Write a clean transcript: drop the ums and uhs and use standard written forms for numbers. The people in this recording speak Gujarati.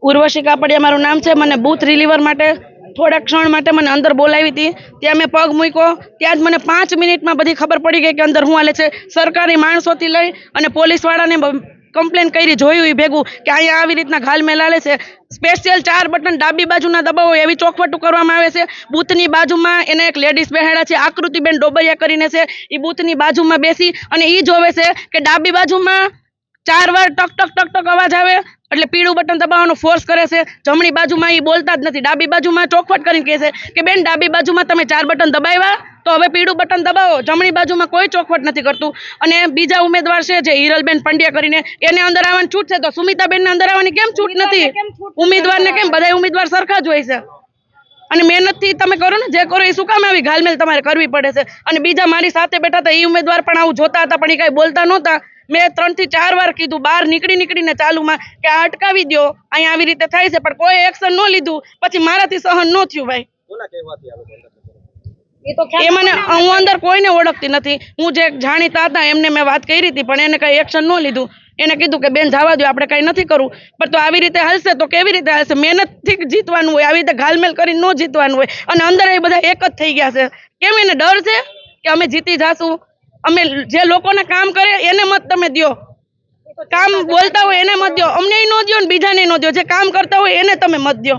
ઉર્વશી કાપડિયા મારું નામ છે। મને બૂથ રિલીવર માટે થોડા ક્ષણ માટે મને અંદર બોલાવી હતી। ત્યાં મેં પગ મૂક્યો, ત્યાં જ મને 5 મિનિટમાં બધી ખબર પડી ગઈ કે અંદર શું હાલે છે। સરકારી માણસોથી લઈ અને પોલીસવાળાને કમ્પ્લેન કરી, જોયું એ ભેગું કે અહીંયા આવી રીતના ઘાલમેલ હાલે છે। સ્પેશિયલ 4 બટન ડાબી બાજુના દબાવો એવી ચોખવટો કરવામાં આવે છે। બૂથની બાજુમાં એને એક લેડીઝ બેહાડા છે, આકૃતિબેન ડોબરિયા કરીને છે, એ બૂથની બાજુમાં બેસી અને એ જોવે છે કે ડાબી બાજુમાં 4 વાર ટક ટક ટક ટક અવાજ આવે એટલે પીળું બટન દબાવવાનો ફોર્સ કરે છે। જમણી બાજુમાં એ બોલતા જ નથી, ડાબી બાજુમાં ચોખવટ કરીને કહે છે કે બેન ડાબી બાજુમાં તમે 4 બટન દબાવ્યા તો હવે પીળું બટન દબાવો। જમણી બાજુમાં કોઈ ચોખવટ નથી કરતું। અને બીજા ઉમેદવાર છે જે હિરલબેન પંડ્યા કરીને, એને અંદર આવવાની છૂટ છે, તો સુમિતાબેનને અંદર આવવાની કેમ છૂટ નથી? ઉમેદવારને કેમ? બધા ઉમેદવાર સરખા જ હોય છે। અને મહેનતથી તમે કરો ને, જે કરો એ શું કામ આવી ઘાલમેલ તમારે કરવી પડે છે? અને બીજા મારી સાથે બેઠા હતા એ ઉમેદવાર પણ આવું જોતા હતા, પણ એ કાંઈ બોલતા નહોતા। મેં 3 થી 4 વાર કીધું બહાર નીકળીને ચાલુમાં કે આ અટકાવી દો, અહીંયા આવી રીતે થાય છે, પણ કોઈ એક્શન ન લીધું। પછી મારાથી સહન ન થયું ભાઈ। એ મને, હું અંદર કોઈને ઓળખતી નથી, હું જે જાણીતા હતા એમને મેં વાત કરી હતી, પણ એને કઈ એક્શન ન લીધું। એને કીધું કે બેન જવા દો, આપણે કઈ નથી કરવું। પણ તો આવી રીતે હાલશે તો કેવી રીતે હાલશે? મહેનતથી જીતવાનું હોય, આવી રીતે ઘાલમેલ કરીને ન જીતવાનું હોય। અને અંદર એ બધા એક જ થઈ ગયા છે। કેમ એને ડર છે કે અમે જીતી જાશું? અમે જે લોકોને કામ કરે એને મત તમે દો, કામ બોલતા હોય એને મત દો, અમને ન દો ને બીજાને ન દો, જે કામ કરતા હોય એને તમે મત દો।